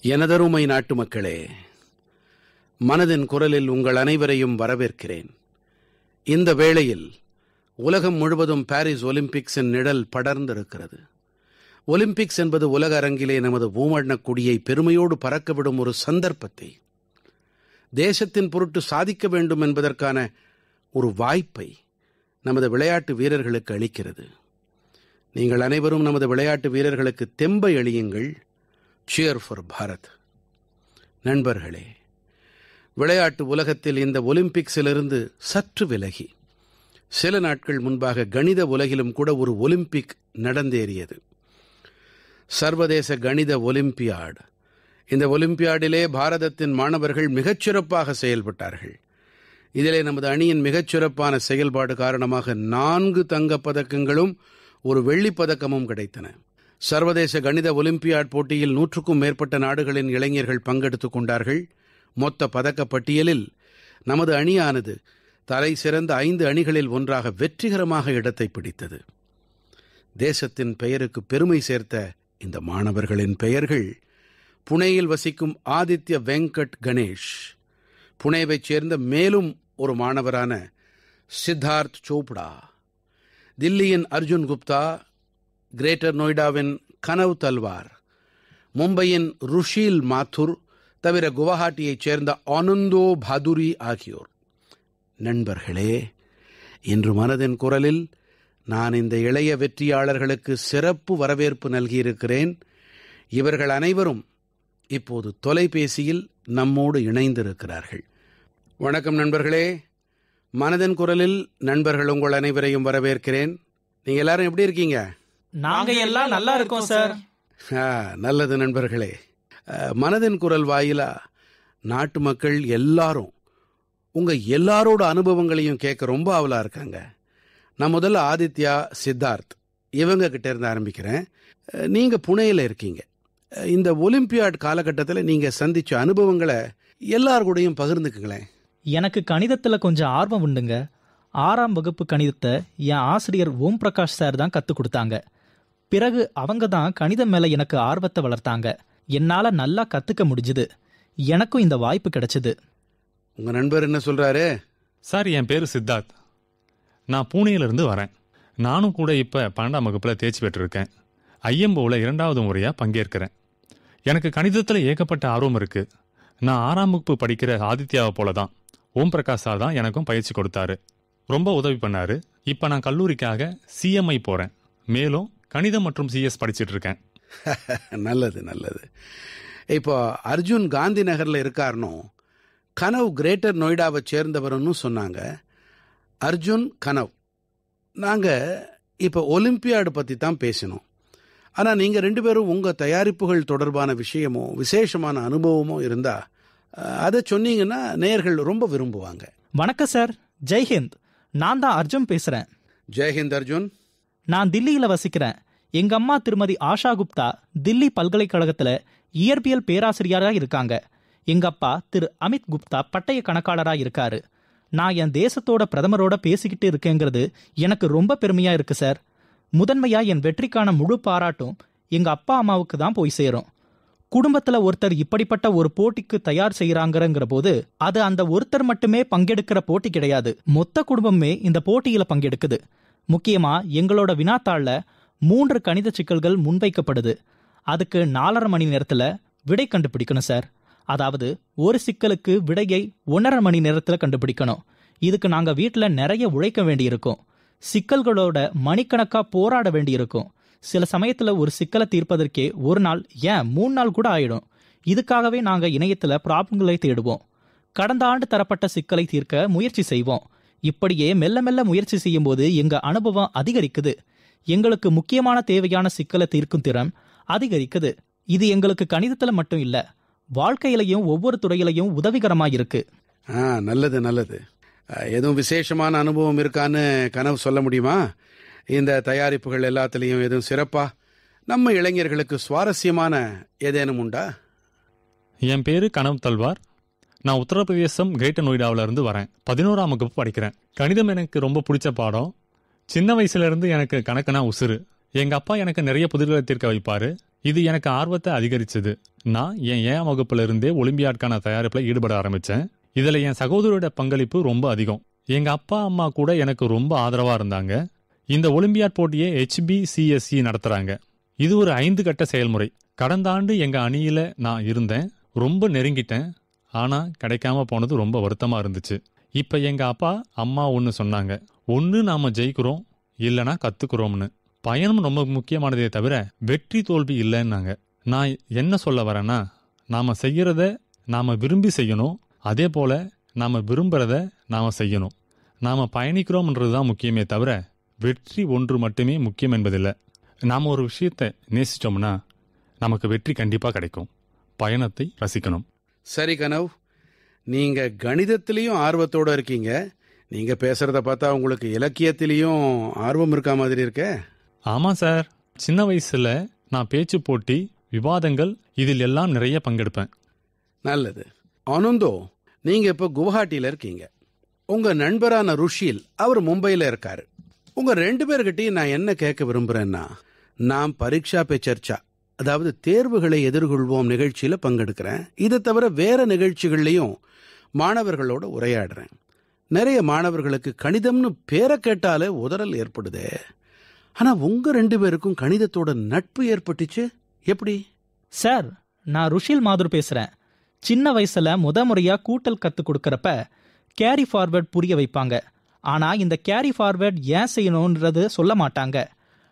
எனதருமை நாட்டு மக்களே, மனதின் குரலில் உங்கள் அனைவரையும் வரவேற்கிறேன். இந்த வேளையில் உலகம் முழுவதும் பாரிஸ் ஒலிம்பிக்ஸின் நிழல் படர்ந்திருக்கிறது. ஒலிம்பிக்ஸ் என்பது உலக அரங்கிலே நமது பூமண்ணக் கொடியை பெருமையோடு பறக்கவிடும் ஒரு சந்தர்ப்பத்தை, தேசத்தின் பொருட்டு சாதிக்க வேண்டும் என்பதற்கான ஒரு வாய்ப்பை நமது விளையாட்டு வீரர்களுக்கு அளிக்கிறது. நீங்கள் அனைவரும் நமது விளையாட்டு வீரர்களுக்கு தெம்பை அளியுங்கள். Cheer for Bharat. நண்பர்களே, விளையாட்டு உலகத்தில் இந்த ஒலிம்பிக்ஸிலிருந்து சற்று விலகி சில நாட்கள் முன்பாக கணித உலகிலும் கூட ஒரு ஒலிம்பிக் நடந்தேறியது. சர்வதேச கணித ஒலிம்பியாட். இந்த ஒலிம்பியாடிலே பாரதத்தின் மாணவர்கள் மிகச்சிறப்பாக செயல்பட்டார்கள். இதிலே நமது அணியின் மிகச்சிறப்பான செயல்பாடு காரணமாக 4 தங்கப் பதக்கங்களும் ஒரு வெள்ளிப் பதக்கமும் கிடைத்தன. சர்வதேச கணித ஒலிம்பியாட் போட்டியில் 100க்கும் மேற்பட்ட நாடுகளின் இளைஞர்கள் பங்கெடுத்துக் கொண்டார்கள். மொத்த பதக்கப் பட்டியலில் நமது அணியானது தலை சிறந்த 5 அணிகளில் ஒன்றாக வெற்றிகரமாக இடத்தை பிடித்தது. தேசத்தின் பெயருக்கு பெருமை சேர்த்த இந்த மாணவர்களின் பெயர்கள்: புனேயில் வசிக்கும் ஆதித்ய வெங்கட் கணேஷ், புனேவைச் சேர்ந்த மேலும் ஒரு மாணவரான சித்தார்த் சோப்டா, தில்லியின் அர்ஜுன் குப்தா, கிரேட்டர் நொய்டாவின் கனவ் தல்வார், மும்பையின் ருஷீல் மாத்துர், தவிர குவஹாட்டியைச் சேர்ந்த ஆனந்தோ பாதுரி ஆகியோர். நண்பர்களே, இன்று மனதின் குரலில் நான் இந்த இளைய வெற்றியாளர்களுக்கு சிறப்பு வரவேற்பு நல்கியிருக்கிறேன். இவர்கள் அனைவரும் இப்போது தொலைபேசியில் நம்மோடு இணைந்திருக்கிறார்கள். வணக்கம் நண்பர்களே, மனதின் குரலில் நண்பர்கள் உங்கள் அனைவரையும் வரவேற்கிறேன். நீங்க எல்லாரும் எப்படி இருக்கீங்க? நாங்க எல்லாம் நல்லா இருக்கோம் சார். நல்லது நண்பர்களே. மனதின் குரல் வாயிலா நாட்டு மக்கள் எல்லாரும் உங்க எல்லாரோட அனுபவங்களையும் கேட்க ரொம்ப ஆவலா இருக்காங்க. நான் முதல்ல ஆதித்யா, சித்தார்த் இவங்க கிட்ட இருந்து ஆரம்பிக்கிறேன். நீங்க புனேல இருக்கீங்க. இந்த ஒலிம்பியாட் காலகட்டத்தில் நீங்க சந்திச்ச அனுபவங்களை எல்லார் கூடயும் பகிர்ந்துக்குங்களேன். எனக்கு கணிதத்துல கொஞ்சம் ஆர்வம் உண்டுங்க. 6ஆம் வகுப்பு கணிதத்தை என் ஆசிரியர் ஓம் பிரகாஷ் சார் தான் கற்றுக் கொடுத்தாங்க. பிறகு அவங்க தான் கணிதம் மேல எனக்கு ஆர்வத்தை வளர்த்தாங்க. என்னால நல்லா கத்துக்க முடிஞ்சுது. எனக்கும் இந்த வாய்ப்பு கிடைச்சது. உங்க நண்பர் என்ன சொல்றாரு? சார், என் பேரு சித்தார்த். நான் பூனேயிலிருந்து வரேன். நானும் கூட இப்போ 12ஆம் வகுப்பில் தேர்ச்சி பெற்றிருக்கேன். ஐஎம்போவில் 2வது முறையாக பங்கேற்கிறேன். எனக்கு கணிதத்தில் ஏகப்பட்ட ஆர்வம் இருக்குது. நான் 6ஆம் வகுப்பு படிக்கிற ஆதித்யாவை போல தான் ஓம் பிரகாஷ் சார் தான் எனக்கும் பயிற்சி கொடுத்தாரு. ரொம்ப உதவி பண்ணாரு. இப்போ நான் கல்லூரிக்காக சிஎம்ஐ போகிறேன். மேலும் கணிதம் மற்றும் சிஎஸ் படிச்சுட்டு இருக்கேன். நல்லது நல்லது. இப்போ அர்ஜுன் காந்தி நகரில் இருக்காருனோ, கனவ் கிரேட்டர் நொய்டாவை சேர்ந்தவர்னு சொன்னாங்க. அர்ஜுன், கனவ், நாங்கள் இப்போ ஒலிம்பியாடு பற்றி தான் பேசினோம். ஆனால் நீங்கள் 2 பேரும் உங்கள் தயாரிப்புகள் தொடர்பான விஷயமோ விசேஷமான அனுபவமோ இருந்தால் அதை சொன்னீங்கன்னா நேயர்கள் ரொம்ப விரும்புவாங்க. வணக்கம் சார். ஜெய்ஹிந்த். நான் தான் அர்ஜுன் பேசுறேன். ஜெய்ஹிந்த் அர்ஜுன். நான் தில்லியில வசிக்கிறேன். எங்க அம்மா திருமதி ஆஷா குப்தா தில்லி பல்கலைக்கழகத்துல இயற்பியல் பேராசிரியராக இருக்காங்க. எங்க அப்பா திரு அமித் குப்தா பட்டய கணக்காளராக இருக்காரு. நான் என் தேசத்தோட பிரதமரோட பேசிக்கிட்டு இருக்கேங்கிறது எனக்கு ரொம்ப பெருமையா இருக்கு சார். முதன்மையா என் வெற்றிக்கான முழு பாராட்டும் எங்க அப்பா அம்மாவுக்கு தான் போய் சேரும். குடும்பத்துல ஒருத்தர் இப்படிப்பட்ட ஒரு போட்டிக்கு தயார் செய்யறாங்கிற போது அது அந்த ஒருத்தர் மட்டுமே பங்கெடுக்கிற போட்டி கிடையாது. மொத்த குடும்பமே இந்த போட்டியில பங்கெடுக்குது. முக்கியமா எங்களோட வினாத்தாள்ல 3 கணித சிக்கல்கள் முன்வைக்கப்படுது. அதுக்கு 4.5 மணி நேரத்துல விடை கண்டுபிடிக்கணும் சார். அதாவது ஒரு சிக்கலுக்கு விடையை 1.5 மணி நேரத்துல கண்டுபிடிக்கணும். இதுக்கு நாங்க வீட்டுல நிறைய உழைக்க வேண்டியிருக்கும். சிக்கல்களோட மணிக்கணக்கா போராட வேண்டியிருக்கும். சில சமயத்துல ஒரு சிக்கலை தீர்ப்பதற்கே 1 நாள், ஏன் 3 நாள் கூட ஆயிடும். இதுக்காகவே நாங்க இணையத்துல ப்ராப்ளங்களை தேடுவோம். கடந்த ஆண்டு தரப்பட்ட சிக்கலை தீர்க்க முயற்சி செய்வோம். இப்படியே மெல்ல மெல்ல முயற்சி செய்யும் போது எங்க அனுபவம் அதிகரிக்குது. எங்களுக்கு முக்கியமான தேவையான சிக்கலை தீர்க்கும் திறன் அதிகரிக்குது. இது எங்களுக்கு கணிதத்துல மட்டும் இல்ல, வாழ்க்கையிலையும் ஒவ்வொரு துறையிலையும் உதவிகரமா இருக்கு. நல்லது நல்லது. எதுவும் விசேஷமான அனுபவம் இருக்கான்னு கனவு சொல்ல முடியுமா? இந்த தயாரிப்புகள் எல்லாத்துலேயும் எதுவும் சிறப்பா நம்ம இளைஞர்களுக்கு சுவாரஸ்யமான ஏதேனும் உண்டா? என் பேரு கனவ் தல்வார். நான் உத்தரப்பிரதேசம் கிரேட்டர் நொய்டாவில இருந்து வரேன். 11ஆம் வகுப்பு படிக்கிறேன். கணிதம் எனக்கு ரொம்ப பிடிச்ச பாடம். சின்ன வயசுல இருந்து எனக்கு கணக்குனா உசுறு. எங்க அப்பா எனக்கு நிறைய புதிர்களை தீர்க்க வைப்பாரு. இது எனக்கு ஆர்வத்தை அதிகரிச்சது. நான் என் 7ஆம் வகுப்புல இருந்தே ஒலிம்பியாட்கான தயாரிப்புல ஈடுபட ஆரம்பிச்சேன். இதுல என் சகோதரோட பங்களிப்பு ரொம்ப அதிகம். எங்க அப்பா அம்மா கூட எனக்கு ரொம்ப ஆதரவா இருந்தாங்க. இந்த ஒலிம்பியாட் போட்டியை HBCSE நடத்துறாங்க. இது ஒரு 5 கட்ட செயல்முறை. கடந்த ஆண்டு எங்க அணியில நான் இருந்தேன். ரொம்ப நெருங்கிட்டேன். ஆனா கிடைக்காம போனது ரொம்ப வருத்தமா இருந்துச்சு. இப்ப எங்க அப்பா அம்மா ஒன்று சொன்னாங்க, ஒன்று நாம ஜெயிக்கிறோம் இல்லைனா கத்துக்கிறோம்னு. பயணம் ரொம்ப முக்கியமானதே தவிர வெற்றி தோல்வி இல்லைன்னாங்க. நான் என்ன சொல்ல வரேன்னா, நாம செய்யறத நாம விரும்பி செய்யணும். அதே போல நாம விரும்புறத நாம செய்யணும். நாம பயணிக்கிறோம்ன்றதுதான் முக்கியமே தவிர வெற்றி ஒன்று மட்டுமே முக்கியம் என்பதில்லை. நாம ஒரு விஷயத்தை நேசிச்சோம்னா நமக்கு வெற்றி கண்டிப்பா கிடைக்கும். பயணத்தை ரசிக்கணும். சரி கனவ், நீங்க கணிதத்திலையும் ஆர்வத்தோட இருக்கீங்க. நீங்க பேசுறத பார்த்தா உங்களுக்கு இலக்கியத்திலையும் ஆர்வம் இருக்கா மாதிரி இருக்கே. ஆமா சார், சின்ன வயசுல நான் பேச்சு போட்டி, விவாதங்கள் இதில் எல்லாம் நிறைய பங்கெடுப்பேன். நல்லது. ஆனந்தோ, நீங்க இப்ப குவஹாட்டியில இருக்கீங்க. உங்க நண்பரான ருஷில் அவர் மும்பையில இருக்காரு. உங்க 2 பேர்கிட்டையும் நான் என்ன கேட்க விரும்புறேன்னா, நான் பரீட்சா பே சர்ச்சா, அதாவது தேர்வுகளை எதிர்கொள்வோம் நிகழ்ச்சியில பங்கெடுக்கிறேன். இதை தவிர வேற நிகழ்ச்சிகள்லையும் மாணவர்களோட உரையாடுறேன். நிறைய மாணவர்களுக்கு கணிதம்னு பேரை கேட்டாலே உதறல் ஏற்படுதே. ஆனா உங்க 2 பேருக்கும் கணிதத்தோட நட்பு ஏற்பட்டுச்சு எப்படி? சார், நான் ருஷில் மாதுர் பேசுறேன். சின்ன வயசுல முறையா கூட்டல் கத்து கொடுக்கறப்ப கேரி ஃபார்வர்ட் புரிய வைப்பாங்க. ஆனா இந்த கேரி ஃபார்வர்ட் ஏன் செய்யணும்ன்றது சொல்ல மாட்டாங்க.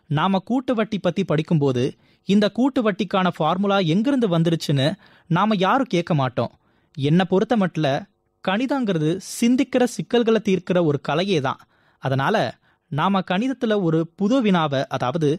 நாம கூட்டு வட்டி பத்தி படிக்கும்போது இந்த கூட்டு வட்டிக்கான ஃபார்முலா எங்கிருந்து வந்துருச்சுன்னு நாம யாரும் கேட்க மாட்டோம். என்னை பொறுத்த மட்டும் கணிதங்கிறது சிந்திக்கிற சிக்கல்களை தீர்க்கிற ஒரு கலையே தான். அதனால நாம கணிதத்துல ஒரு புது வினாவை, அதாவது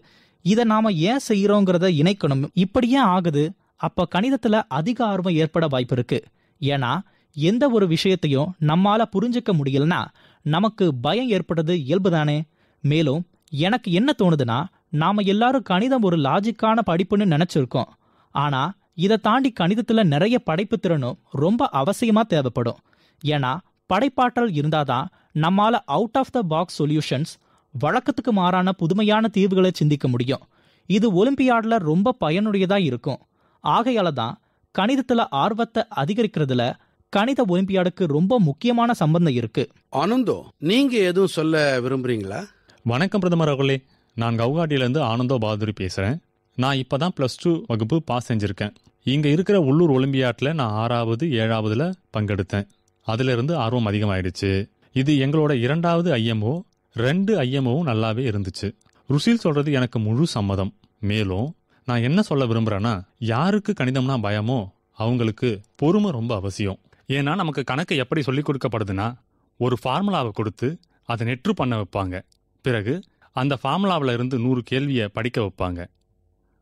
இதை நாம ஏன் செய்யறோங்கிறத இணைக்கணும். இப்படி ஏன் ஆகுது? அப்ப கணிதத்துல அதிக ஆர்வம் ஏற்பட வாய்ப்பு இருக்கு. ஏன்னா எந்த ஒரு விஷயத்தையும் நம்மால புரிஞ்சுக்க முடியலன்னா நமக்கு பயம் ஏற்படுறது இயல்புதானே. மேலும் எனக்கு என்ன தோணுதுன்னா, நாம எல்லாரும் கணிதம் ஒரு லாஜிக்கான படிப்புன்னு நினைச்சிருக்கோம். ஆனா இதை தாண்டி கணிதத்துல நிறைய படைப்பு திறனும் ரொம்ப அவசியமா தேவைப்படும். ஏன்னா படைப்பாற்றல் இருந்தாதான் நம்மால out of the box solutions, வழக்கத்துக்கு மாறான புதுமையான தீர்வுகளை சிந்திக்க முடியும். இது ஒலிம்பியாட்ல ரொம்ப பயனுடையதா இருக்கும். ஆகையால தான் கணிதத்துல ஆர்வத்தை அதிகரிக்கிறதுல கணித ஒலிம்பியாடுக்கு ரொம்ப முக்கியமான சம்பந்தம் இருக்கு. ஆனந்தோ, நீங்க எதுவும் சொல்ல விரும்புறீங்களா? வணக்கம் பிரதமர் அவர்களே, நான் கவுஹாட்டியிலேருந்து ஆனந்தோ பாதுரி பேசுகிறேன். நான் இப்போ தான் +2 வகுப்பு பாஸ் செஞ்சுருக்கேன். இங்கே இருக்கிற உள்ளூர் ஒலிம்பியாட்டில் நான் 6வது 7வதுல பங்கெடுத்தேன். அதிலிருந்து ஆர்வம் அதிகமாயிடுச்சு. இது எங்களோட 2வது IMO. 2 IMOவும் நல்லாவே இருந்துச்சு. ருஷில் சொல்கிறது எனக்கு முழு சம்மதம். மேலும் நான் என்ன சொல்ல விரும்புகிறேன்னா, யாருக்கு கணிதம்னா பயமோ அவங்களுக்கு பொறுமை ரொம்ப அவசியம். ஏன்னா நமக்கு கணக்கு எப்படி சொல்லிக் கொடுக்கப்படுதுன்னா, ஒரு ஃபார்முலாவை கொடுத்து அதை நெற்று பண்ண வைப்பாங்க. பிறகு அந்த ஃபார்முலாவில் இருந்து 100 கேள்வியை படிக்க வைப்பாங்க.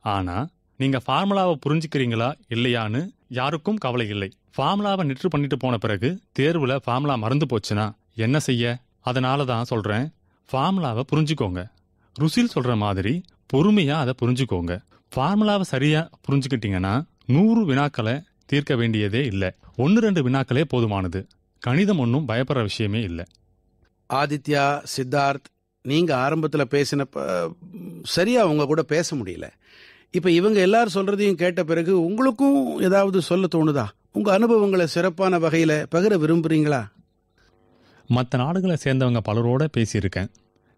ஆனால் நீங்கள் ஃபார்முலாவை புரிஞ்சுக்கிறீங்களா இல்லையான்னு யாருக்கும் கவலை இல்லை. ஃபார்முலாவை நெற்று பண்ணிட்டு போன பிறகு தேர்வில் ஃபார்முலா மறந்து போச்சுன்னா என்ன செய்ய? அதனால தான் சொல்கிறேன், ஃபார்முலாவை புரிஞ்சுக்கோங்க. ருஷில் சொல்கிற மாதிரி பொறுமையாக அதை புரிஞ்சுக்கோங்க. ஃபார்முலாவை சரியாக புரிஞ்சுக்கிட்டீங்கன்னா 100 வினாக்களை தீர்க்க வேண்டியதே இல்லை. 1-2 வினாக்களே போதுமானது. கணிதம் ஒன்றும் பயப்படுற விஷயமே இல்லை. ஆதித்யா, சித்தார்த், நீங்க ஆரம்பத்துல பேசினப்ப சரியா உங்க கூட பேச முடியல. இப்ப இவங்க எல்லாரும் சொல்றதையும் கேட்ட பிறகு உங்களுக்கும் ஏதாவது சொல்ல தோணுதா? உங்க அனுபவங்களை சிறப்பான வகையில பகிர விரும்புறீங்களா? மற்ற நாடுகளை சேர்ந்தவங்க பலரோட பேசியிருக்கேன்.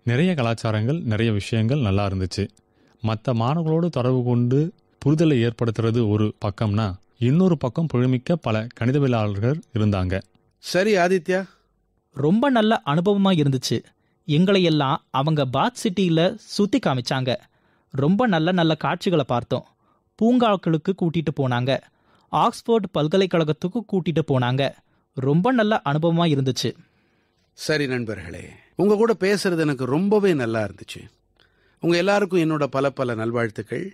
நிறைய கலாச்சாரங்கள், நிறைய விஷயங்கள் நல்லா இருந்துச்சு. மற்ற மாணவர்களோடு தொடர்பு கொண்டு புரிதலை ஏற்படுத்துறது ஒரு பக்கம்னா, இன்னொரு பக்கம் புழுமிக்க பல கணிதவியலாளர்கள் இருந்தாங்க. சரி ஆதித்யா. ரொம்ப நல்ல அனுபவமா இருந்துச்சு. எங்களை எல்லாம் அவங்க பாத் சிட்டியில சுத்தி காமிச்சாங்க. ரொம்ப நல்ல நல்ல காட்சிகளை பார்த்தோம். பூங்காக்களுக்கு கூட்டிட்டு போனாங்க. ஆக்ஸ்போர்ட் பல்கலைக்கழகத்துக்கு கூட்டிட்டு போனாங்க. ரொம்ப நல்ல அனுபவமா இருந்துச்சு. சரி நண்பர்களே, உங்க கூட பேசுறது எனக்கு ரொம்பவே நல்லா இருந்துச்சு. உங்க எல்லாருக்கும் என்னோட பல பல நல்வாழ்த்துக்கள்.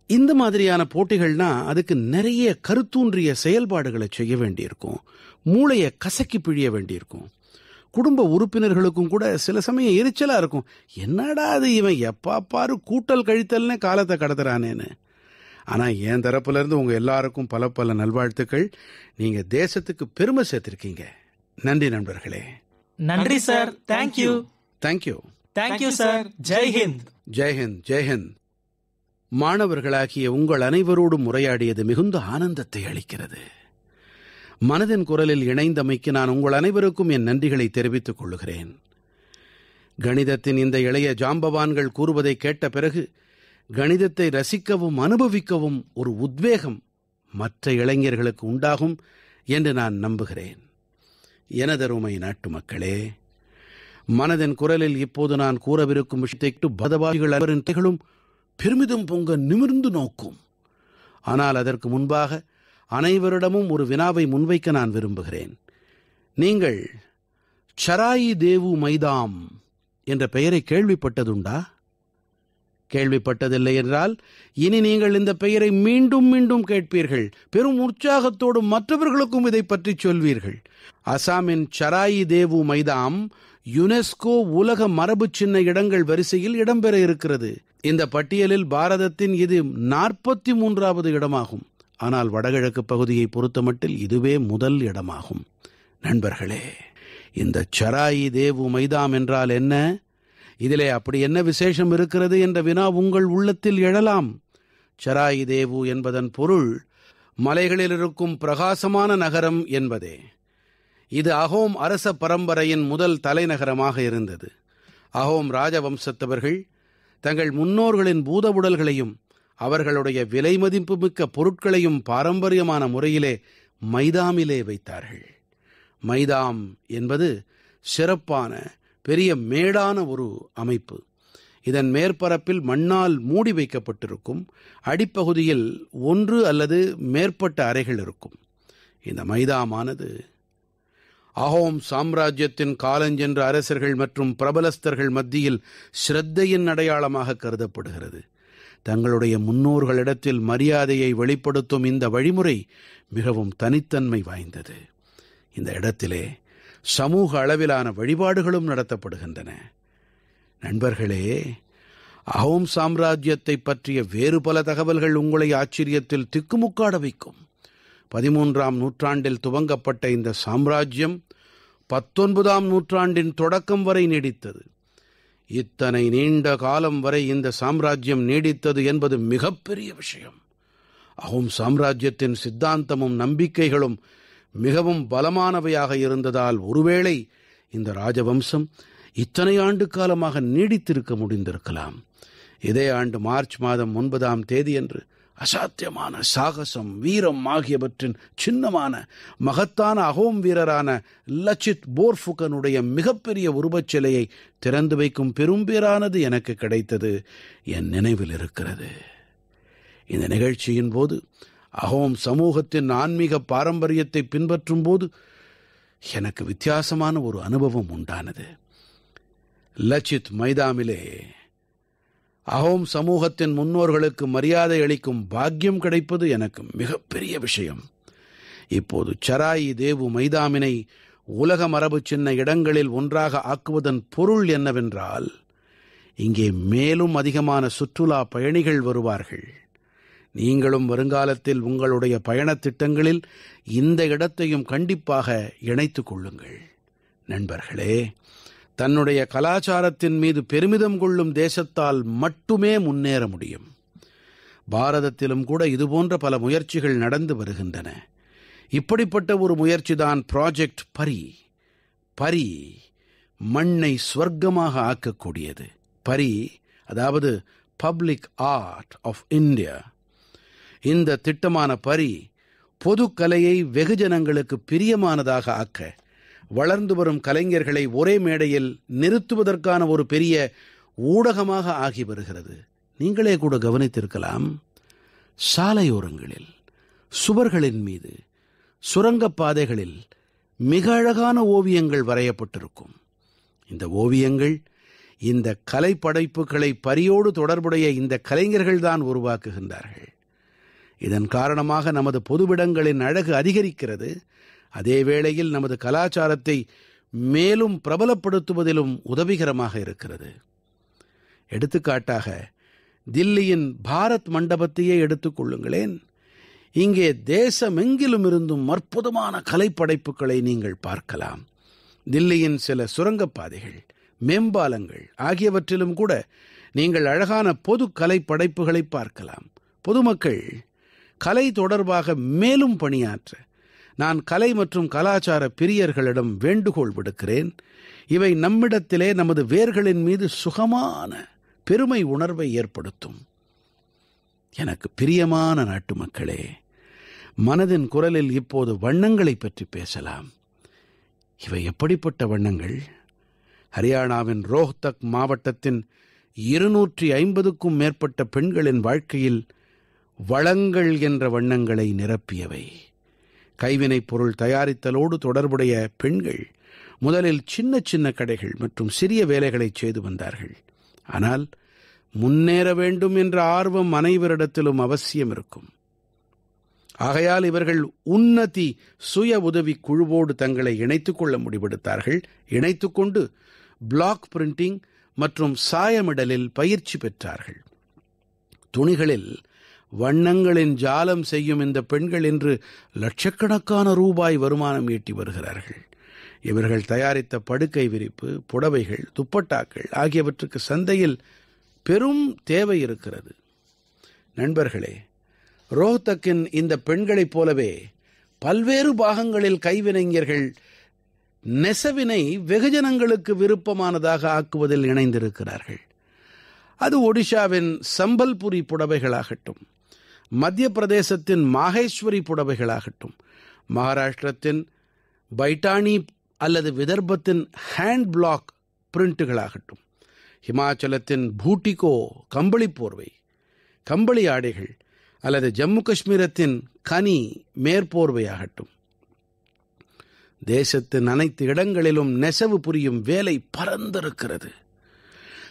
இந்த மாதிரியான போட்டிகள்னா அதுக்கு நிறைய கருத்தூன்றிய செயல்பாடுகளை செய்ய வேண்டியிருக்கும், மூளையை கசக்கி பிழிய வேண்டியிருக்கும். குடும்ப உறுப்பினர்களுக்கும் கூட சில சமயம் எரிச்சலா இருக்கும், என்னடா அது இவன் எப்பா பாரு கூட்டல் கழித்தல்னே காலத்தை கடத்துறானேன்னு. ஆனா என் தரப்புல இருந்து உங்க எல்லாருக்கும் பல பல நல்வாழ்த்துக்கள். நீங்க தேசத்துக்கு பெருமை சேர்த்திருக்கீங்க. நன்றி நண்பர்களே. நன்றி sir. Thank you. Thank you. Thank you sir. ஜெய்ஹிந்த். ஜெய்ஹிந்த். ஜெய்ஹிந்த். மாணவர்களாகிய உங்கள் அனைவரோடும் உரையாடியது மிகுந்த ஆனந்தத்தை அளிக்கிறது. மனதின் குரலில் இணைந்தமைக்கு நான் உங்கள் அனைவருக்கும் என் நன்றிகளை தெரிவித்துக் கொள்கிறேன். கணிதத்தின் இந்த இளைய ஜாம்பவான்கள் கூறுவதை கேட்ட பிறகு கணிதத்தை ரசிக்கவும் அனுபவிக்கவும் ஒரு உத்வேகம் மற்ற இளைஞர்களுக்கு உண்டாகும் என்று நான் நம்புகிறேன். எனதருமை நாட்டு மக்களே, மனதின் குரலில் இப்போது நான் கூறவிருக்கும் விஷயத்தை பதவாதிகள் அனைவரின் கைகளும் பெருமிதம் பொங்க நிமிர்ந்து நோக்கும். ஆனால் அதற்கு முன்பாக அனைவரிடமும் ஒரு வினாவை முன்வைக்க நான் விரும்புகிறேன். நீங்கள் சராயி தேவு மைதாம் என்ற பெயரை கேள்விப்பட்டதுண்டா? கேள்விப்பட்டதில்லை என்றால் இனி நீங்கள் இந்த பெயரை மீண்டும் மீண்டும் கேட்பீர்கள். பெரும் உற்சாகத்தோடு மற்றவர்களுக்கும் இதை பற்றி சொல்வீர்கள். அசாமின் சராயி தேவு மைதாம் யுனெஸ்கோ உலக மரபு சின்ன இடங்கள் வரிசையில் இடம்பெற இருக்கிறது. இந்த பட்டியலில் பாரதத்தின் இது 43வது இடமாகும். ஆனால் வடகிழக்கு பகுதியை பொறுத்தமட்டில் இதுவே முதல் இடமாகும். நண்பர்களே, இந்த சராயி தேவு மைதாம் என்றால் என்ன? இதிலே அப்படி என்ன விசேஷம் இருக்கிறது என்ற வினா உங்கள் உள்ளத்தில் எழலாம். சராயி தேவு என்பதன் பொருள் மலைகளில் இருக்கும் பிரகாசமான நகரம் என்பதே. இது அஹோம் அரச பரம்பரையின் முதல் தலைநகரமாக இருந்தது. அஹோம் ராஜவம்சத்தவர்கள் தங்கள் முன்னோர்களின் பூத உடல்களையும் அவர்களுடைய விலை மதிப்புமிக்க பொருட்களையும் பாரம்பரியமான முறையிலே மைதாமிலே வைத்தார்கள். மைதாம் என்பது சிறப்பான பெரிய மேடான ஒரு அமைப்பு. இதன் மேற்பரப்பில் மண்ணால் மூடி வைக்கப்பட்டிருக்கும். அடிப்பகுதியில் ஒன்று அல்லது மேற்பட்ட அறைகள் இருக்கும். இந்த மைதாமானது அஹோம் சாம்ராஜ்யத்தின் காலஞ்சென்ற அரசர்கள் மற்றும் பிரபலஸ்தர்கள் மத்தியில் ஸ்ரத்தையின் அடையாளமாக கருதப்படுகிறது. தங்களுடைய முன்னோர்களிடத்தில் மரியாதையை வெளிப்படுத்தும் இந்த வழிமுறை மிகவும் தனித்தன்மை வாய்ந்தது. இந்த இடத்திலே சமூக அளவிலான வழிபாடுகளும் நடத்தப்படுகின்றன. நண்பர்களே, அஹோம் சாம்ராஜ்யத்தை பற்றிய வேறு பல தகவல்கள் உங்களை ஆச்சரியத்தில் திக்குமுக்காட வைக்கும். 13ஆம் நூற்றாண்டில் துவங்கப்பட்ட இந்த சாம்ராஜ்யம் 19ஆம் நூற்றாண்டின் தொடக்கம் வரை நீடித்தது. இத்தனை நீண்ட காலம் வரை இந்த சாம்ராஜ்யம் நீடித்தது என்பது மிகப்பெரிய விஷயம். அஹோம் சாம்ராஜ்யத்தின் சித்தாந்தமும் நம்பிக்கைகளும் மிகவும் பலமானவையாக இருந்ததால் ஒருவேளை இந்த ராஜவம்சம் இத்தனை ஆண்டு காலமாக நீடித்திருக்க முடிந்திருக்கலாம். இதே ஆண்டு மார்ச் மாதம் 9ஆம் தேதியன்று அசாத்தியமான சாகசம், வீரம் ஆகியவற்றின் சின்னமான மகத்தான அஹோம் வீரரான லச்சித் போர்ஃபுகனுடைய மிகப்பெரிய உருவச்சிலையை திறந்து வைக்கும் பெரும்பேறானது எனக்கு கிடைத்தது என் நினைவில் இருக்கிறது. இந்த நிகழ்ச்சியின் போது அஹோம் சமூகத்தின் ஆன்மீக பாரம்பரியத்தை பின்பற்றும் போது எனக்கு வித்தியாசமான ஒரு அனுபவம் உண்டானது. லச்சித் மைதாமிலே அஹோம் சமூகத்தின் முன்னோர்களுக்கு மரியாதை அளிக்கும் பாக்கியம் கிடைப்பது எனக்கு மிகப்பெரிய விஷயம். இப்போது சராயி தேவு மைதாமினை உலக மரபு சின்ன இடங்களில் ஒன்றாக ஆக்குவதன் பொருள் என்னவென்றால், இங்கே மேலும் அதிகமான சுற்றுலா பயணிகள் வருவார்கள். நீங்களும் வருங்காலத்தில் உங்களுடைய பயணத் திட்டங்களில் இந்த இடத்தையும் கண்டிப்பாக இணைத்துக் கொள்ளுங்கள். நண்பர்களே, தன்னுடைய கலாச்சாரத்தின் மீது பெருமிதம் கொள்ளும் தேசத்தால் மட்டுமே முன்னேற முடியும். பாரதத்திலும் கூட இதுபோன்ற பல முயற்சிகள் நடந்து வருகின்றன. இப்படிப்பட்ட ஒரு முயற்சிதான் ப்ராஜெக்ட் பரி. பரி மண்ணை ஸ்வர்க்கமாக ஆக்கக்கூடியது. பரி அதாவது பப்ளிக் ஆர்ட் ஆஃப் இந்தியா. இந்த திட்டமான பரி பொதுக்கலையை வெகுஜனங்களுக்கு பிரியமானதாக ஆக்க, வளர்ந்து வரும் கலைஞர்களை ஒரே மேடையில் நிறுத்துவதற்கான ஒரு பெரிய ஊடகமாக ஆகி வருகிறது. நீங்களே கூட கவனித்திருக்கலாம், சாலையோரங்களில், சுவர்களின் மீது, சுரங்கப்பாதைகளில் மிக அழகான ஓவியங்கள் வரையப்பட்டிருக்கும். இந்த ஓவியங்கள் இந்த கலைப்படைப்புகளை பரியோடு தொடர்புடைய இந்த கலைஞர்கள்தான் உருவாக்குகின்றார்கள். இதன் காரணமாக நமது பொதுவிடங்களின் அழகு அதிகரிக்கிறது. அதே வேளையில் நமது கலாச்சாரத்தை மேலும் பிரபலப்படுத்துவதிலும் உதவிகரமாக இருக்கிறது. எடுத்துக்காட்டாக தில்லியின் பாரத் மண்டபத்தையே எடுத்துக் கொள்ளுங்களேன். இங்கே தேசமெங்கிலும் இருந்தும் அற்புதமான கலைப்படைப்புகளை நீங்கள் பார்க்கலாம். தில்லியின் சில சுரங்கப்பாதைகள், மேம்பாலங்கள் ஆகியவற்றிலும் கூட நீங்கள் அழகான பொது கலைப்படைப்புகளை பார்க்கலாம். பொதுமக்கள் கலை தொடர்பாக மேலும் பணியாற்ற நான் கலை மற்றும் கலாச்சார பிரியர்களிடம் வேண்டுகோள் விடுக்கிறேன். இவை நம்மிடத்திலே நமது வேர்களின் மீது சுகமான பெருமை உணர்வை ஏற்படுத்தும். எனக்கு பிரியமான நாட்டுமக்களே, மனதின் குரலில் இப்போது வண்ணங்களைப் பற்றி பேசலாம். இவை எப்படிப்பட்ட வண்ணங்கள்? ஹரியானாவின் ரோஹ்தக் மாவட்டத்தின் 250க்கும் மேற்பட்ட பெண்களின் வாழ்க்கையில் வளங்கள் என்ற வண்ணங்களை நிரப்பியவை. கைவினைப் பொருள் தயாரித்தலோடு தொடர்புடைய பெண்கள் முதலில் சின்ன சின்ன கடைகள் மற்றும் சிறிய வேலைகளைச் செய்து வந்தார்கள். ஆனால் முன்னேற வேண்டும் என்ற ஆர்வம் அனைவரிடத்திலும் அவசியம் இருக்கும். ஆகையால் இவர்கள் உன்னதி சுய உதவிக் குழுவோடு தங்களை இணைத்துக் கொள்ள முடிவெடுத்தார்கள். இணைத்துக் கொண்டு பிளாக் பிரிண்டிங் மற்றும் சாயமிடலில் பயிற்சி பெற்றார்கள். துணிகளில் வண்ணங்களின் ஜாலம் செய்யும் இந்த பெண்கள் இன்று லட்சக்கணக்கான ரூபாய் வருமானம் ஈட்டி வருகிறார்கள். இவர்கள் தயாரித்த படுக்கை விரிப்பு, புடவைகள், துப்பட்டாக்கள் ஆகியவற்றுக்கு சந்தையில் பெரும் தேவை இருக்கிறது. நண்பர்களே, ரோஹ்தக்கின் இந்த பெண்களைப் போலவே பல்வேறு பாகங்களில் கைவினைஞர்கள் நெசவினை வெகுஜனங்களுக்கு விருப்பமானதாக ஆக்குவதில் இணைந்திருக்கிறார்கள். அது ஒடிஷாவின் சம்பல்புரி புடவைகளாகட்டும், மத்திய பிரதேசத்தின் மாஹேஸ்வரி புடவைகளாகட்டும், மகாராஷ்டிரத்தின் பைட்டானி அல்லது விதர்பத்தின் ஹேண்ட் பிளாக் பிரிண்ட்டுகளாகட்டும், ஹிமாச்சலத்தின் பூட்டிகோ கம்பளி போர்வை, கம்பளி ஆடைகள் அல்லது ஜம்மு காஷ்மீரத்தின் கனி மேற்போர்வையாகட்டும், தேசத்தின் அனைத்து இடங்களிலும் நெசவு புரியும் வேலை பரந்திருக்கிறது.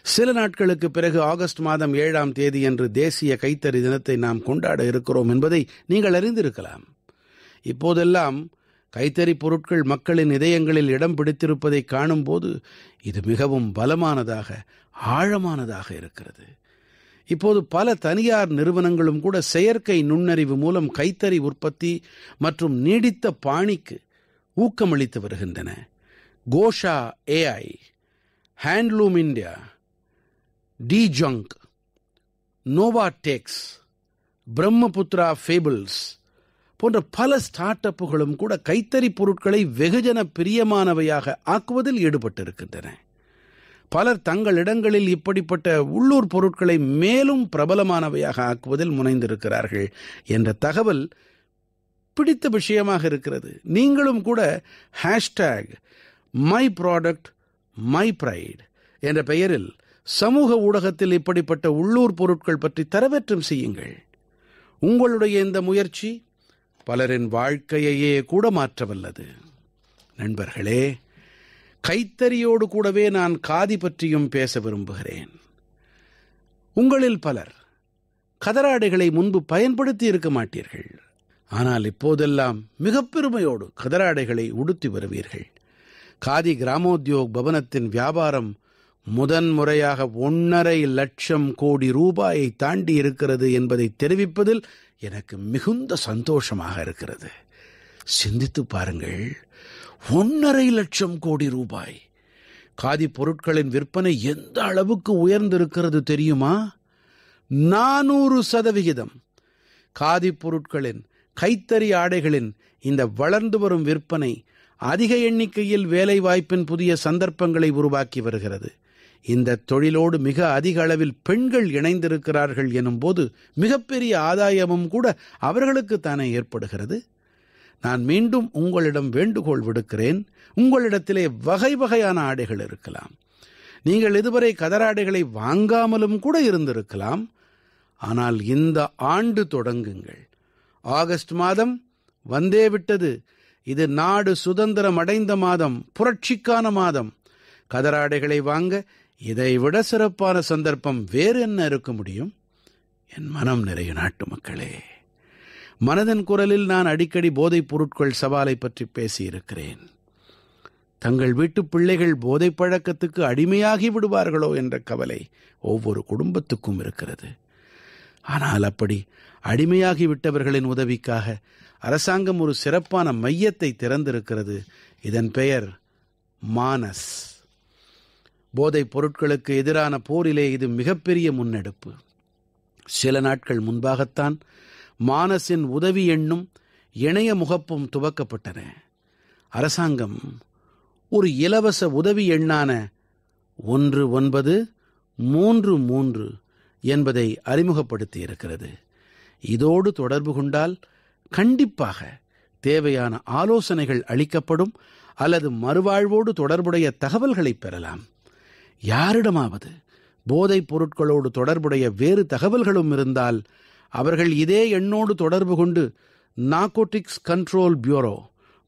சில நாட்களுக்கு பிறகு ஆகஸ்ட் மாதம் 7ஆம் தேதியன்று தேசிய கைத்தறி தினத்தை நாம் கொண்டாட இருக்கிறோம் என்பதை நீங்கள் அறிந்திருக்கலாம். இப்போதெல்லாம் கைத்தறி பொருட்கள் மக்களின் இதயங்களில் இடம் பிடித்திருப்பதை காணும்போது இது மிகவும் பலமானதாக, ஆழமானதாக இருக்கிறது. இப்போது பல தனியார் நிறுவனங்களும் கூட செயற்கை நுண்ணறிவு மூலம் கைத்தறி உற்பத்தி மற்றும் நீடித்த பாணிக்கு ஊக்கமளித்து வருகின்றன. கோஷா AI, ஹேண்ட்லூம் இந்தியா, டிஜங்க், நோவாடெக்ஸ், பிரம்மபுத்ரா ஃபேபிள்ஸ் போன்ற பல ஸ்டார்ட் அப்புகளும் கூட கைத்தறி பொருட்களை வெகுஜன பிரியமானவையாக ஆக்குவதில் ஈடுபட்டிருக்கின்றன. பலர் தங்களிடங்களில் இப்படிப்பட்ட உள்ளூர் பொருட்களை மேலும் பிரபலமானவையாக ஆக்குவதில் முனைந்திருக்கிறார்கள் என்ற தகவல் பிடித்த விஷயமாக இருக்கிறது. நீங்களும் கூட #myproductmypride என்ற பெயரில் சமூக ஊடகத்தில் இப்படிப்பட்ட உள்ளூர் பொருட்கள் பற்றி தரவேற்றம் செய்யுங்கள். உங்களுடைய இந்த முயற்சி பலரின் வாழ்க்கையையே கூட மாற்றவல்லது. நண்பர்களே, கைத்தறியோடு கூடவே நான் காதி பற்றியும் பேச விரும்புகிறேன். உங்களில் பலர் கதராடைகளை முன்பு பயன்படுத்தி இருக்க மாட்டீர்கள். ஆனால் இப்போதெல்லாம் மிக பெருமையோடு கதராடைகளை உடுத்தி வருவீர்கள். காதி கிராமோத்யோக் பவனத்தின் வியாபாரம் முதன்முறையாக 1.5 லட்சம் கோடி ரூபாயை தாண்டி இருக்கிறது என்பதை தெரிவிப்பதில் எனக்கு மிகுந்த சந்தோஷமாக இருக்கிறது. சிந்தித்து பாருங்கள், 1.5 லட்சம் கோடி ரூபாய்! காதி பொருட்களின் விற்பனை எந்த அளவுக்கு உயர்ந்திருக்கிறது தெரியுமா? 400%. காதி பொருட்களின், கைத்தறி ஆடைகளின் இந்த வளர்ந்து வரும் விற்பனை அதிக எண்ணிக்கையில் வேலைவாய்ப்பின் புதிய சந்தர்ப்பங்களை உருவாக்கி வருகிறது. இந்த தொழிலோடு மிக அதிக அளவில் பெண்கள் இணைந்திருக்கிறார்கள் எனும்போது மிகப்பெரிய ஆதாயமும் கூட அவர்களுக்குத்தானே ஏற்படுகிறது. நான் மீண்டும் உங்களிடம் வேண்டுகோள் விடுக்கிறேன். உங்களிடத்திலே வகை வகையான ஆடைகள் இருக்கலாம். நீங்கள் இதுவரை கதராடைகளை வாங்காமலும் கூட இருந்திருக்கலாம். ஆனால் இந்த ஆண்டு தொடங்குங்கள். ஆகஸ்ட் மாதம் வந்தே விட்டது. இது நாடு சுதந்திரம் அடைந்த மாதம், புரட்சிக்கான மாதம். கதராடைகளை வாங்க இதைவிட சிறப்பான சந்தர்ப்பம் வேறு என்ன இருக்க முடியும்? என் மனம் நிறைய நாட்டு மக்களே, மனதின் குரலில் நான் அடிக்கடி போதைப் பொருட்கள் சவாலை பற்றி பேசியிருக்கிறேன். தங்கள் வீட்டு பிள்ளைகள் போதைப் பழக்கத்துக்கு அடிமையாகி விடுவார்களோ என்ற கவலை ஒவ்வொரு குடும்பத்துக்கும் இருக்கிறது. ஆனால் அப்படி அடிமையாகி விட்டவர்களின் உதவிக்காக அரசாங்கம் ஒரு சிறப்பான மையத்தை திறந்திருக்கிறது. இதன் பெயர் மானஸ். போதைப் பொருட்களுக்கு எதிரான போரிலே இது மிகப்பெரிய முன்னெடுப்பு. சில நாட்கள் முன்பாகத்தான் மானஸின் உதவி எண்ணும் இணைய முகப்பும் துவக்கப்பட்டன. அரசாங்கம் ஒரு இலவச உதவி எண்ணான 1933 என்பதை அறிமுகப்படுத்தி இருக்கிறது. இதோடு தொடர்பு கொண்டால் கண்டிப்பாக தேவையான ஆலோசனைகள் அளிக்கப்படும் அல்லது மறுவாழ்வோடு தொடர்புடைய தகவல்களை பெறலாம். யாரிடமாவது போதைப் பொருட்களோடு தொடர்புடைய வேறு தகவல்களும் இருந்தால் அவர்கள் இதே எண்ணோடு தொடர்பு கொண்டு நார்கோட்டிக்ஸ் கண்ட்ரோல் பியூரோ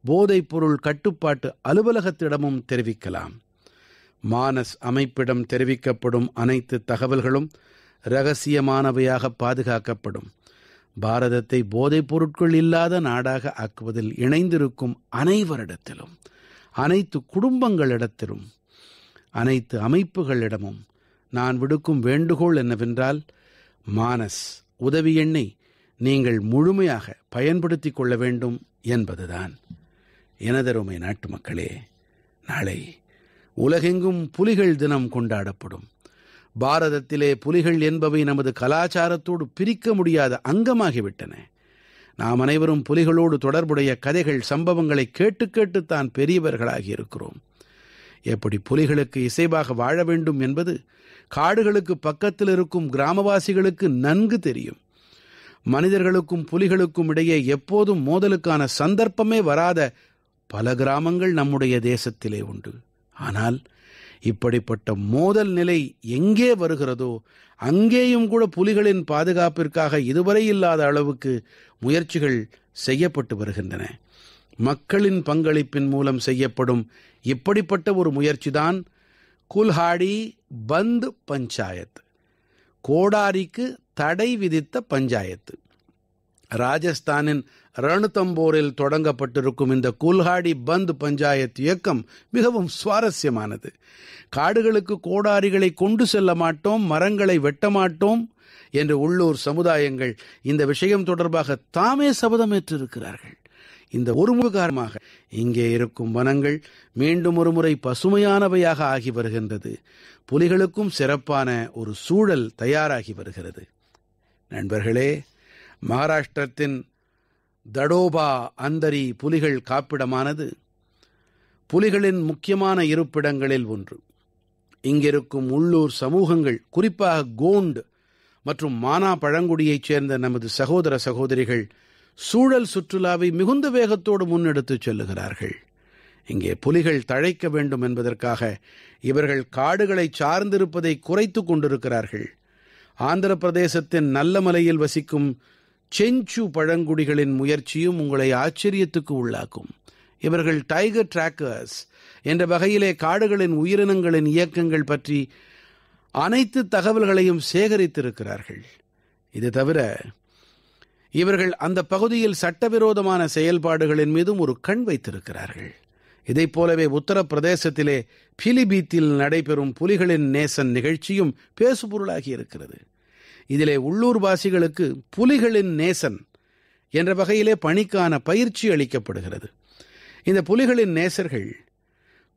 போதைப் பொருள் கட்டுப்பாட்டு அலுவலகத்திடமும் தெரிவிக்கலாம். மானஸ் அமைப்பிடம் தெரிவிக்கப்படும் அனைத்து தகவல்களும் இரகசியமானவையாக பாதுகாக்கப்படும். பாரதத்தை போதைப் பொருட்கள் இல்லாத நாடாக ஆக்குவதில் இணைந்திருக்கும் அனைவரிடத்திலும், அனைத்து குடும்பங்களிடத்திலும், அனைத்து அமைப்புகளிடமும் நான் விடுக்கும் வேண்டுகோள் என்னவென்றால், மானஸ் உதவி எண்ணை நீங்கள் முழுமையாக பயன்படுத்திக் கொள்ள வேண்டும் என்பதுதான். எனதருமை நாட்டு மக்களே, நாளை உலகெங்கும் புலிகள் தினம் கொண்டாடப்படும். பாரதத்திலே புலிகள் என்பவை நமது கலாச்சாரத்தோடு பிரிக்க முடியாத அங்கமாகிவிட்டன. நாம் அனைவரும் புலிகளோடு தொடர்புடைய கதைகள், சம்பவங்களை கேட்டு கேட்டுத்தான் பெரியவர்களாகி இருக்கிறோம். எப்படி புலிகளுக்கு இசைவாக வாழ வேண்டும் என்பது காடுகளுக்கு பக்கத்தில் இருக்கும் கிராமவாசிகளுக்கு நன்கு தெரியும். மனிதர்களுக்கும் புலிகளுக்கும் இடையே எப்போதும் மோதலுக்கான சந்தர்ப்பமே வராத பல கிராமங்கள் நம்முடைய தேசத்திலே உண்டு. ஆனால் இப்படிப்பட்ட மோதல் நிலை எங்கே வருகிறதோ அங்கேயும் கூட புலிகளின் பாதுகாப்பிற்காக இதுவரை இல்லாத அளவுக்கு முயற்சிகள் செய்யப்பட்டு வருகின்றன. மக்களின் பங்களிப்பின் மூலம் செய்யப்படும் இப்படிப்பட்ட ஒரு முயற்சிதான் குல்ஹாடி பந்த் பஞ்சாயத்து, கோடாரிக்கு தடை விதித்த பஞ்சாயத்து. ராஜஸ்தானின் ரணதம்போரில் தொடங்கப்பட்டிருக்கும் இந்த குல்ஹாடி பந்த் பஞ்சாயத்து இயக்கம் மிகவும் சுவாரஸ்யமானது. காடுகளுக்கு கோடாரிகளை கொண்டு செல்ல மாட்டோம், மரங்களை வெட்ட மாட்டோம் என்று உள்ளூர் சமுதாயங்கள் இந்த விஷயம் தொடர்பாக தாமே சபதமேற்றிருக்கிறார்கள். இந்த ஒருமுக காரணமாக இங்கே இருக்கும் வனங்கள் மீண்டும் ஒருமுறை பசுமையானவையாக ஆகி வருகின்றது. புலிகளுக்கும் சிறப்பான ஒரு சூழல் தயாராகி வருகிறது. நண்பர்களே, மகாராஷ்டிரத்தின் தடோபா அந்தரி புலிகள் காப்பிடமானது புலிகளின் முக்கியமான இருப்பிடங்களில் ஒன்று. இங்கிருக்கும் உள்ளூர் சமூகங்கள், குறிப்பாக கோண்ட் மற்றும் மானா பழங்குடியைச் சேர்ந்த நமது சகோதர சகோதரிகள் சூழல் சுற்றுலாவை மிகுந்த வேகத்தோடு முன்னெடுத்துச் செல்லுகிறார்கள். இங்கே புலிகள் தழைக்க வேண்டும் என்பதற்காக இவர்கள் காடுகளை சார்ந்திருப்பதை குறைத்து கொண்டிருக்கிறார்கள். ஆந்திர பிரதேசத்தின் நல்லமலையில் வசிக்கும் செஞ்சு பழங்குடிகளின் முயற்சியும் உங்களை ஆச்சரியத்துக்கு உள்ளாக்கும். இவர்கள் டைகர் டிராக்கர்ஸ் என்ற வகையிலே காடுகளின் உயிரினங்களின் இயக்கங்கள் பற்றி அனைத்து தகவல்களையும் சேகரித்திருக்கிறார்கள். இது தவிர இவர்கள் அந்த பகுதியில் சட்டவிரோதமான செயல்பாடுகளின் மீதும் ஒரு கண் வைத்திருக்கிறார்கள். இதைப் போலவே உத்தரப்பிரதேசத்திலே பிலிபீத்தில் நடைபெறும் புலிகளின் நேசன் நிகழ்ச்சியும் பேசுபொருளாகி இருக்கிறது. இதிலே உள்ளூர்வாசிகளுக்கு புலிகளின் நேசன் என்ற வகையிலே பணிக்கான பயிற்சி அளிக்கப்படுகிறது. இந்த புலிகளின் நேசர்கள்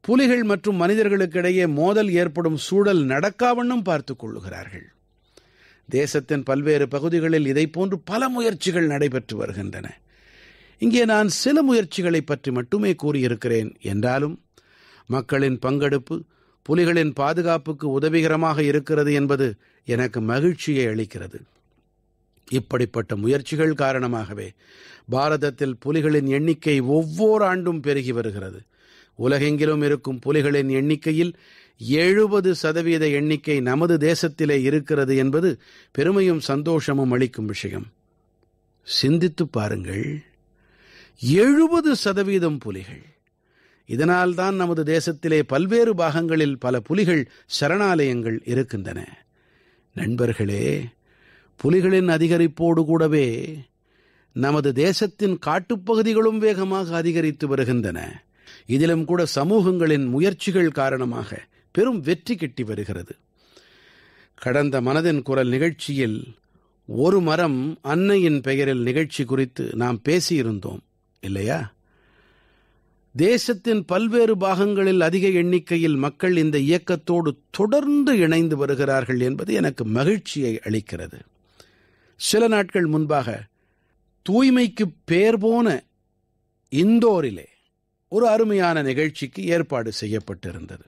புலிகள் மற்றும் மனிதர்களுக்கிடையே மோதல் ஏற்படும் சூழல் நடக்காவண்ணம் பார்த்துக் கொள்ளுகிறார்கள். தேசத்தின் பல்வேறு பகுதிகளில் இதைப்போன்று பல முயற்சிகள் நடைபெற்று வருகின்றன. இங்கே நான் சில முயற்சிகளை பற்றி மட்டுமே கூறியிருக்கிறேன். என்றாலும் மக்களின் பங்கெடுப்பு புலிகளின் பாதுகாப்புக்கு உதவிகரமாக இருக்கிறது என்பது எனக்கு மகிழ்ச்சியை அளிக்கிறது. இப்படிப்பட்ட முயற்சிகள் காரணமாகவே பாரதத்தில் புலிகளின் எண்ணிக்கை ஒவ்வொரு ஆண்டும் பெருகி வருகிறது. உலகெங்கிலும் இருக்கும் புலிகளின் எண்ணிக்கையில் 70% எண்ணிக்கை நமது தேசத்திலே இருக்கிறது என்பது பெருமையும் சந்தோஷமும் அளிக்கும் விஷயம். சிந்தித்துப் பாருங்கள், 70% புலிகள். இதனால்தான் நமது தேசத்திலே பல்வேறு பாகங்களில் பல புலிகள் சரணாலயங்கள் இருக்கின்றன. நண்பர்களே, புலிகளின் அதிகரிப்போடு கூடவே நமது தேசத்தின் காட்டுப்பகுதிகளும் வேகமாக அதிகரித்து வருகின்றன. இதிலும் கூட சமூகங்களின் முயற்சிகள் காரணமாக பெரும் வெற்றி கிட்டி வருகிறது. கடந்த மனதின் குரல் நிகழ்ச்சியில் ஒரு மரம் அன்னையின் பெயரில் நிகழ்ச்சி குறித்து நாம் பேசியிருந்தோம் இல்லையா? தேசத்தின் பல்வேறு பாகங்களில் அதிக எண்ணிக்கையில் மக்கள் இந்த இயக்கத்தோடு தொடர்ந்து இணைந்து வருகிறார்கள் என்பது எனக்கு மகிழ்ச்சியை அளிக்கிறது. சில நாட்கள் முன்பாக தூய்மைக்கு பேர் போன இந்தோரிலே ஒரு அருமையான நிகழ்ச்சிக்கு ஏற்பாடு செய்யப்பட்டிருந்தது.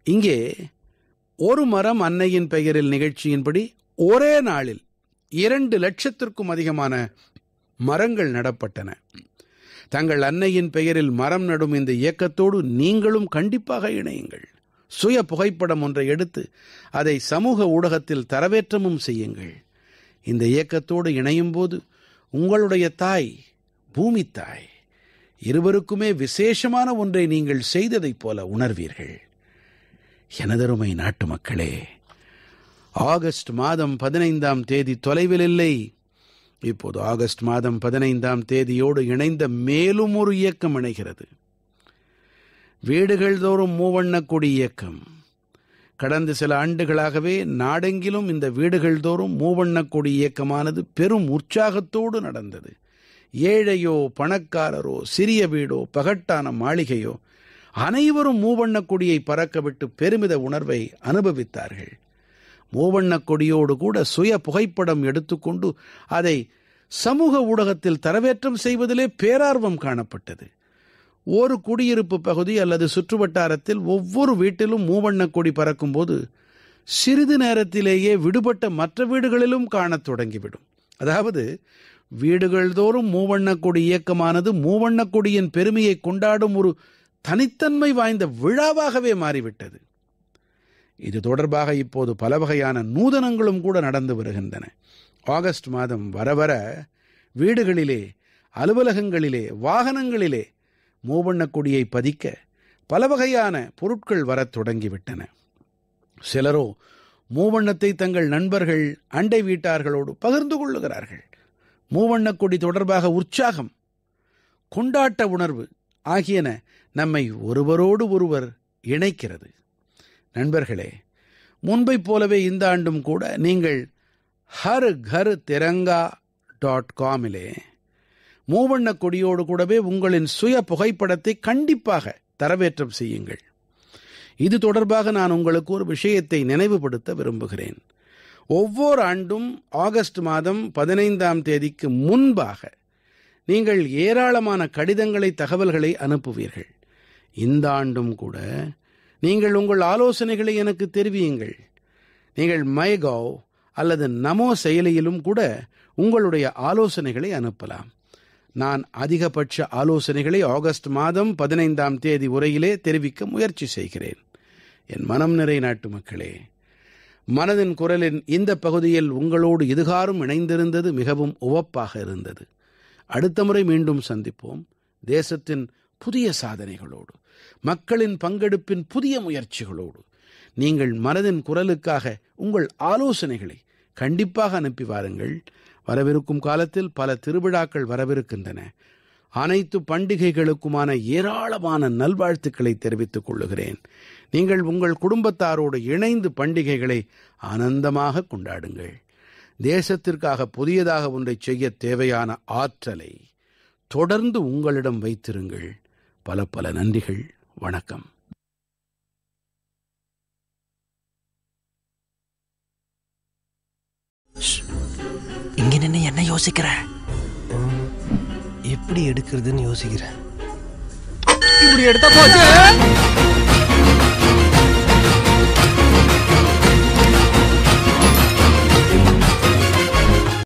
இங்கே ஒரு மரம் அன்னையின் பெயரில் நிகழ்ச்சியின்படி ஒரே நாளில் 2 லட்சத்திற்கும் அதிகமான மரங்கள் நடப்பட்டன. தங்கள் அன்னையின் பெயரில் மரம் நடும் இந்த இயக்கத்தோடு நீங்களும் கண்டிப்பாக இணையுங்கள். சுய புகைப்படம் ஒன்றை எடுத்து அதை சமூக ஊடகத்தில் தரவேற்றமும் செய்யுங்கள். இந்த இயக்கத்தோடு இணையும் போது உங்களுடைய தாய், பூமி தாய், இருவருக்குமே விசேஷமான ஒன்றை நீங்கள் செய்ததைப் போல உணர்வீர்கள். எனதருமை நாட்டு மக்களே, ஆகஸ்ட் மாதம் 15ஆம் தேதி தொலைவில் இல்லை. இப்போது ஆகஸ்ட் மாதம் 15ஆம் தேதியோடு இணைந்த மேலும் ஒரு இயக்கம் இணைகிறது. வீடுகள் தோறும் மூவண்ணக் கொடி இயக்கம். கடந்த சில ஆண்டுகளாகவே நாடெங்கிலும் இந்த வீடுகள் தோறும் மூவண்ணக் கொடி இயக்கமானது பெரும் உற்சாகத்தோடு நடந்தது. ஏழையோ பணக்காரரோ, சிறிய வீடோ பகட்டான மாளிகையோ, அனைவரும் மூவண்ணக் கொடியை பறக்கவிட்டு பெருமித உணர்வை அனுபவித்தார்கள். மூவண்ணக் கொடியோடு கூட சுய புகைப்படம் எடுத்துக்கொண்டு அதை சமூக ஊடகத்தில் தரவேற்றம் செய்வதிலே பேரார்வம் காணப்பட்டது. ஒரு குடியிருப்பு பகுதி அல்லது சுற்றுவட்டாரத்தில் ஒவ்வொரு வீட்டிலும் மூவண்ணக் கொடி பறக்கும்போது சிறிது நேரத்திலேயே விடுபட்ட மற்ற வீடுகளிலும் காணத் தொடங்கிவிடும். அதாவது வீடுகள் தோறும் மூவண்ணக் கொடி இயக்கமானது மூவண்ணக் கொடியின் பெருமையை கொண்டாடும் ஒரு தனித்தன்மை வாய்ந்த விழாவாகவே மாறிவிட்டது. இது தொடர்பாக இப்போது பல வகையான நூதனங்களும் கூட நடந்து வருகின்றன. ஆகஸ்ட் மாதம் வரவர வீடுகளிலே, அலுவலகங்களிலே, வாகனங்களிலே மூவண்ணக் கொடியை பதிக்க பல வகையான பொருட்கள் வரத் தொடங்கிவிட்டன. சிலரோ மூவண்ணத்தை தங்கள் நண்பர்கள், அண்டை வீட்டார்களோடு பகிர்ந்து கொள்ளுகிறார்கள். மூவண்ணக் கொடி தொடர்பாக உற்சாகம், கொண்டாட்ட உணர்வு ஆகியன நம்மை ஒருவரோடு ஒருவர் இணைக்கிறது. நண்பர்களே, முன்பைப் போலவே இந்த ஆண்டும் கூட நீங்கள் harghar.tiranga.comஇலே மூவண்ணக் கொடியோடு கூடவே உங்களின் சுய புகைப்படத்தை கண்டிப்பாக தரவேற்றம் செய்யுங்கள். இது தொடர்பாக நான் உங்களுக்கு ஒரு விஷயத்தை நினைவுபடுத்த விரும்புகிறேன். ஒவ்வொரு ஆண்டும் ஆகஸ்ட் மாதம் 15ஆம் தேதிக்கு முன்பாக நீங்கள் ஏராளமான கடிதங்களை, தகவல்களை அனுப்புவீர்கள். இந்த ஆண்டும் கூட நீங்கள் உங்கள் ஆலோசனைகளை எனக்கு தெரிவியுங்கள். நீங்கள் மைகவ் அல்லது நமோ செயலியிலும் கூட உங்களுடைய ஆலோசனைகளை அனுப்பலாம். நான் அதிகபட்ச ஆலோசனைகளை ஆகஸ்ட் மாதம் 15ஆம் தேதி உரையிலே தெரிவிக்க முயற்சி செய்கிறேன். என் மனம் நிறை நாட்டு மக்களே, மனதின் குரலின் இந்த பகுதியில் உங்களோடு இதுகாரும் இணைந்திருந்தது மிகவும் உவப்பாக இருந்தது. அடுத்த முறை மீண்டும் சந்திப்போம். தேசத்தின் புதிய சாதனைகளோடு, மக்களின் பங்கெடுப்பின் புதிய முயற்சிகளோடு. நீங்கள் மனதின் குரலுக்காக உங்கள் ஆலோசனைகளை கண்டிப்பாக அனுப்பி வாருங்கள். வரவிருக்கும் காலத்தில் பல திருவிழாக்கள் வரவிருக்கின்றன. அனைத்து பண்டிகைகளுக்குமான ஏராளமான நல்வாழ்த்துக்களை தெரிவித்துக் கொள்ளுகிறேன். நீங்கள் உங்கள் குடும்பத்தாரோடு இணைந்து பண்டிகைகளை ஆனந்தமாக கொண்டாடுங்கள். தேசத்திற்காக புதியதாக ஒன்றை செய்ய தேவையான ஆற்றலை தொடர்ந்து உங்களிடம் வைத்திருங்கள். பல பல நன்றிகள். வணக்கம். இங்க நின்று என்ன யோசிக்கிற? எப்படி எடுக்கிறதுன்னு யோசிக்கிறேன். இப்படி எடுத்தா போச்சு.